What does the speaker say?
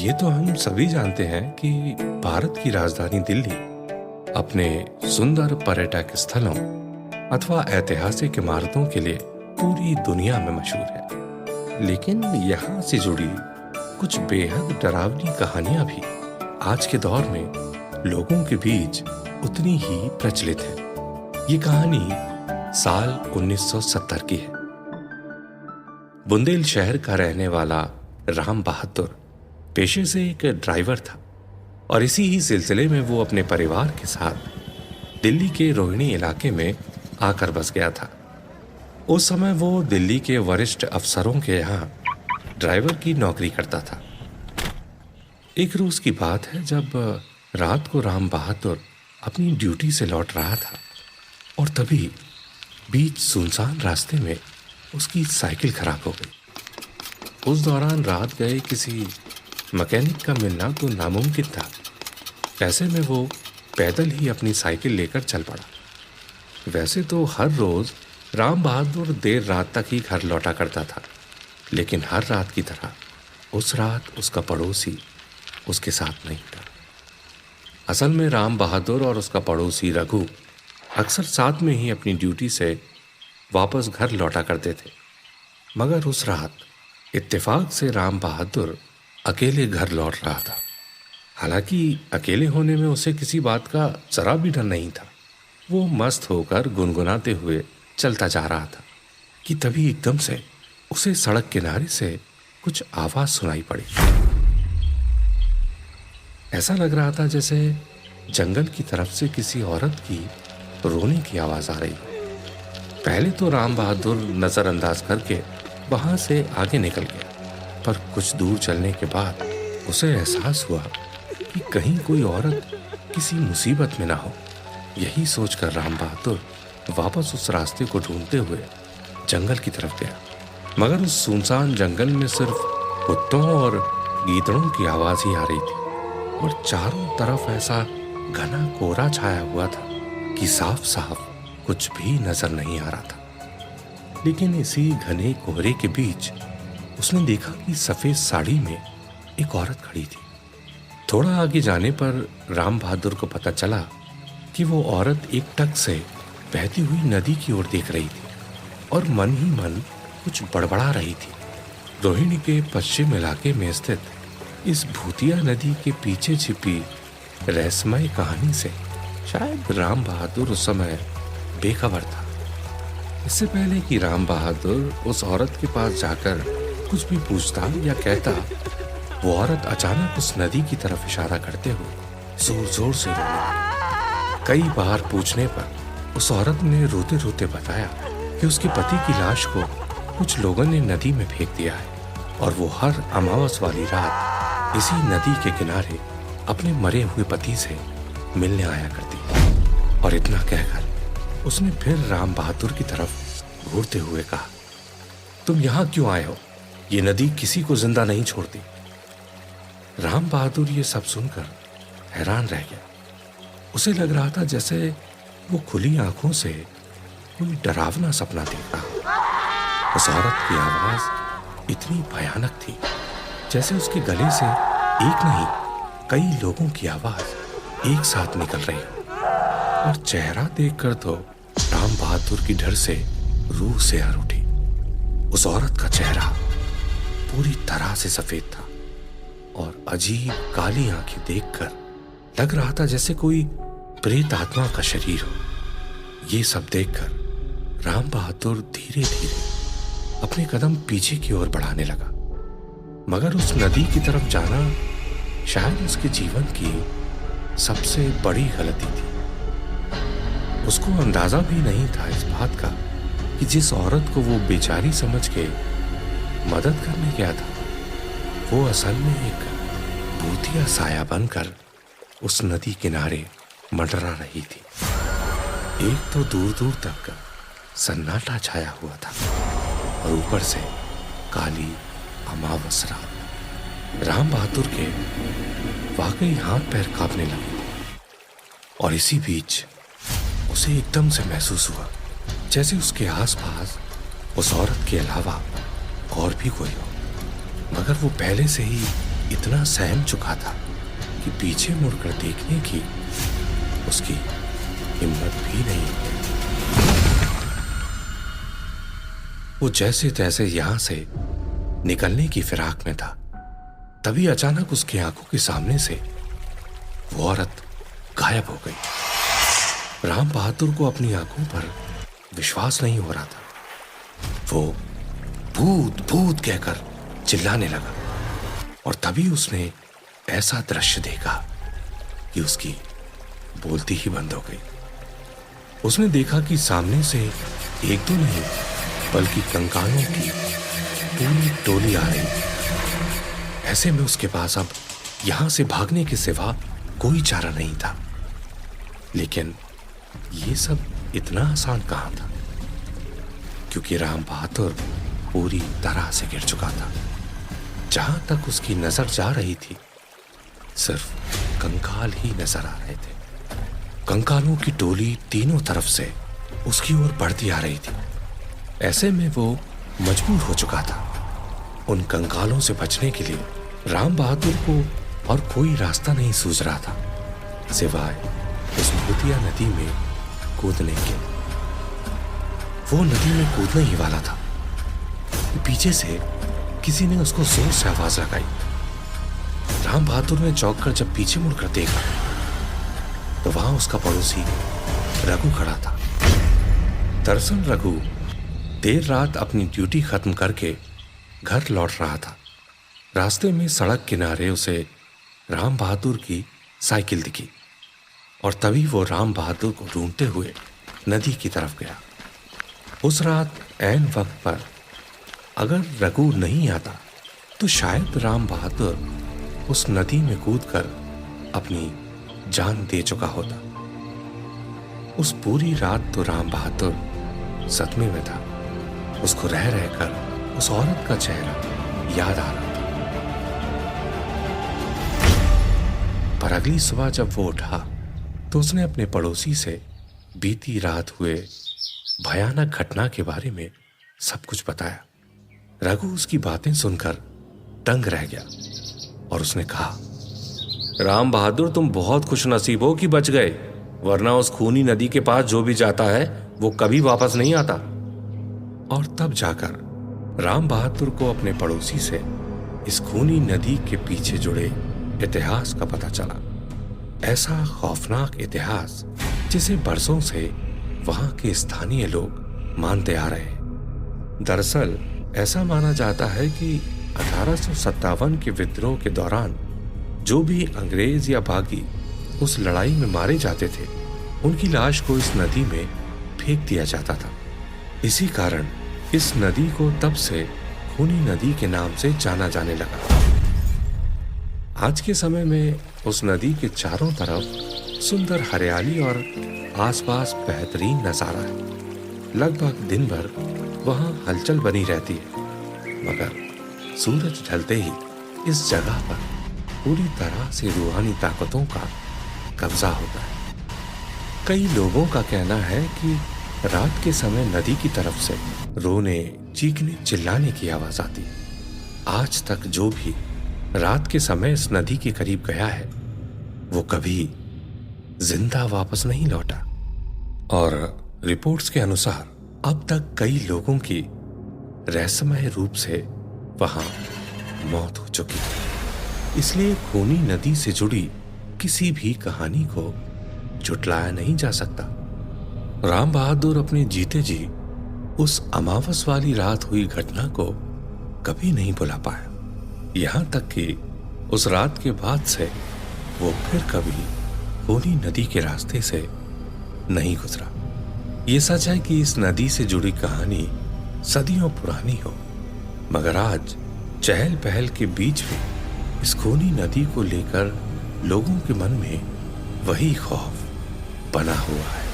ये तो हम सभी जानते हैं कि भारत की राजधानी दिल्ली अपने सुंदर पर्यटक स्थलों अथवा ऐतिहासिक इमारतों के लिए पूरी दुनिया में मशहूर है। लेकिन यहाँ से जुड़ी कुछ बेहद डरावनी कहानियां भी आज के दौर में लोगों के बीच उतनी ही प्रचलित है। ये कहानी साल 1970 की है। बुंदेल शहर का रहने वाला राम बहादुर पेशे से एक ड्राइवर था और इसी ही सिलसिले में वो अपने परिवार के साथ दिल्ली के रोहिणी इलाके में आकर बस गया था। उस समय वो दिल्ली के वरिष्ठ अफसरों के यहाँ ड्राइवर की नौकरी करता था। एक रोज की बात है जब रात को राम बहादुर अपनी ड्यूटी से लौट रहा था और तभी बीच सुनसान रास्ते में उसकी साइकिल खराब हो गई। उस दौरान रात गए किसी मैकेनिक का मिलना तो नामुमकिन था। ऐसे में वो पैदल ही अपनी साइकिल लेकर चल पड़ा। वैसे तो हर रोज राम बहादुर देर रात तक ही घर लौटा करता था, लेकिन हर रात की तरह उस रात उसका पड़ोसी उसके साथ नहीं था। असल में राम बहादुर और उसका पड़ोसी रघु अक्सर साथ में ही अपनी ड्यूटी से वापस घर लौटा करते थे, मगर उस रात इत्तेफाक से राम बहादुर अकेले घर लौट रहा था। हालांकि अकेले होने में उसे किसी बात का जरा भी डर नहीं था। वो मस्त होकर गुनगुनाते हुए चलता जा रहा था कि तभी एकदम से उसे सड़क किनारे से कुछ आवाज सुनाई पड़ी। ऐसा लग रहा था जैसे जंगल की तरफ से किसी औरत की रोने की आवाज आ रही। पहले तो राम बहादुर नजरअंदाज करके वहां से आगे निकल गया, पर कुछ दूर चलने के बाद उसे एहसास हुआ कि कहीं कोई औरत किसी मुसीबत में ना हो। यही सोचकर राम बहादुर वापस उस रास्ते को ढूंढते हुए जंगल की तरफ गया, मगर उस सुनसान जंगल में सिर्फ कुत्तों और गीदड़ों की आवाज ही आ रही थी और चारों तरफ ऐसा घना कोहरा छाया हुआ था कि साफ साफ कुछ भी नजर नहीं आ रहा था। लेकिन इसी घने कोहरे के बीच उसने देखा कि सफेद साड़ी में एक औरत खड़ी थी। थोड़ा आगे जाने पर राम बहादुर को पता चला कि वो औरत एक टक से बहती हुई नदी की ओर देख रही थी और मन ही मन कुछ बड़बड़ा रही थी। रोहिणी के पश्चिम इलाके में स्थित इस भूतिया नदी के पीछे छिपी रहस्यमय कहानी से शायद राम बहादुर उस समय बेखबर था। इससे पहले कि राम बहादुर उस औरत के पास जाकर कुछ भी पूछता या कहता, वो औरत अचानक उस नदी की तरफ इशारा करते हुए जोर जोर से रोने लगी। कई बार पूछने पर उस औरत ने रोते रोते बताया कि उसके पति की लाश को कुछ लोगों ने नदी में फेंक दिया है और वो हर अमावस वाली रात इसी नदी के किनारे अपने मरे हुए पति से मिलने आया करती। और इतना कहकर उसने फिर राम बहादुर की तरफ घूरते हुए कहा, तुम यहाँ क्यों आए हो? ये नदी किसी को जिंदा नहीं छोड़ती। राम बहादुर ये सब सुनकर हैरान रह गया। उसे लग रहा था जैसे वो खुली आंखों से कोई डरावना सपना देख रहा। उस औरत की आवाज इतनी भयानक थी जैसे उसके गले से एक नहीं कई लोगों की आवाज एक साथ निकल रही हो। और चेहरा देखकर तो राम बहादुर की डर से रूह सिहर उठी। उस औरत का चेहरा पूरी तरह से सफेद था और अजीब काली आंखें देखकर लग रहा था जैसे कोई प्रेत आत्मा का शरीर हो। ये सब देखकर राम बहादुर धीरे धीरे अपने कदम पीछे की ओर बढ़ाने लगा, मगर उस नदी की तरफ जाना शायद उसके जीवन की सबसे बड़ी गलती थी। उसको अंदाजा भी नहीं था इस बात का कि जिस औरत को वो बेचारी समझ के मदद करने गया था, वो असल में एक भूतिया साया बनकर उस नदी किनारे मंडरा रही थी। एक तो दूर दूर तक सन्नाटा छाया हुआ था और ऊपर से काली अमावस रात। राम बहादुर के वाकई हाथ पैर कांपने लगे और इसी बीच उसे एकदम से महसूस हुआ जैसे उसके आसपास उस औरत के अलावा और भी कोई हो, मगर वो पहले से ही इतना सहम चुका था कि पीछे मुड़कर देखने की उसकी हिम्मत भी नहीं हुई। वो जैसे तैसे यहां से निकलने की फिराक में था, तभी अचानक उसकी आंखों के सामने से वो औरत गायब हो गई। राम बहादुर को अपनी आंखों पर विश्वास नहीं हो रहा था। वो भूत भूत कहकर चिल्लाने लगा और तभी उसने ऐसा दृश्य देखा कि उसकी बोलती ही बंद हो गई। उसने देखा कि सामने से एक दो नहीं बल्कि कंकालों की पूरी टोली आ रही। ऐसे में उसके पास अब यहां से भागने के सिवा कोई चारा नहीं था। लेकिन ये सब इतना आसान कहां था, क्योंकि राम बहादुर पूरी तरह से गिर चुका था। जहां तक उसकी नजर जा रही थी सिर्फ कंकाल ही नजर आ रहे थे। कंकालों की टोली तीनों तरफ से उसकी ओर बढ़ती आ रही थी। ऐसे में वो मजबूर हो चुका था। उन कंकालों से बचने के लिए राम बहादुर को और कोई रास्ता नहीं सूझ रहा था सिवाय उस भूतिया नदी में कूदने के। वो नदी में कूदने ही वाला था, पीछे से किसी ने उसको जोर से आवाज लगाई। राम बहादुर ने चौंक कर जब पीछे मुड़कर देखा तो वहां उसका पड़ोसी रघु खड़ा था। दरअसल रघु देर रात अपनी ड्यूटी खत्म करके घर लौट रहा था। रास्ते में सड़क किनारे उसे राम बहादुर की साइकिल दिखी और तभी वो राम बहादुर को ढूंढते हुए नदी की तरफ गया। उस रात ऐन वक्त पर अगर रघु नहीं आता तो शायद राम बहादुर उस नदी में कूदकर अपनी जान दे चुका होता। उस पूरी रात तो राम बहादुर सदमे में था। उसको रह रहकर उस औरत का चेहरा याद आ रहा था। पर अगली सुबह जब वो उठा तो उसने अपने पड़ोसी से बीती रात हुए भयानक घटना के बारे में सब कुछ बताया। रघु उसकी बातें सुनकर दंग रह गया और उसने कहा, राम बहादुर तुम बहुत खुशनसीब हो कि बच गए, वरना उस खूनी नदी के पास जो भी जाता है वो कभी वापस नहीं आता। और तब जाकर राम बहादुर को अपने पड़ोसी से इस खूनी नदी के पीछे जुड़े इतिहास का पता चला। ऐसा खौफनाक इतिहास जिसे बरसों से वहां के स्थानीय लोग मानते आ रहे हैं। दरअसल ऐसा माना जाता है कि 1857 के विद्रोह के दौरान जो भी अंग्रेज या बागी उस लड़ाई में मारे जाते थे, उनकी लाश को इस नदी में फेंक दिया जाता था। इसी कारण इस नदी को तब से खूनी नदी के नाम से जाना जाने लगा। आज के समय में उस नदी के चारों तरफ सुंदर हरियाली और आसपास बेहतरीन नजारा है। लगभग दिन भर वहां हलचल बनी रहती है, मगर सूरज ढलते ही इस जगह पर पूरी तरह से रूहानी ताकतों का कब्जा होता है। कई लोगों का कहना है कि रात के समय नदी की तरफ से रोने, चीखने, चिल्लाने की आवाज आती है। आज तक जो भी रात के समय इस नदी के करीब गया है वो कभी जिंदा वापस नहीं लौटा। और रिपोर्ट्स के अनुसार अब तक कई लोगों की रहस्यमय रूप से वहां मौत हो चुकी है। इसलिए खूनी नदी से जुड़ी किसी भी कहानी को झुटलाया नहीं जा सकता। राम बहादुर अपने जीते जी उस अमावस वाली रात हुई घटना को कभी नहीं भुला पाया। यहां तक कि उस रात के बाद से वो फिर कभी खूनी नदी के रास्ते से नहीं गुजरा। ये सच है कि इस नदी से जुड़ी कहानी सदियों पुरानी हो, मगर आज चहल पहल के बीच में इस खूनी नदी को लेकर लोगों के मन में वही खौफ बना हुआ है।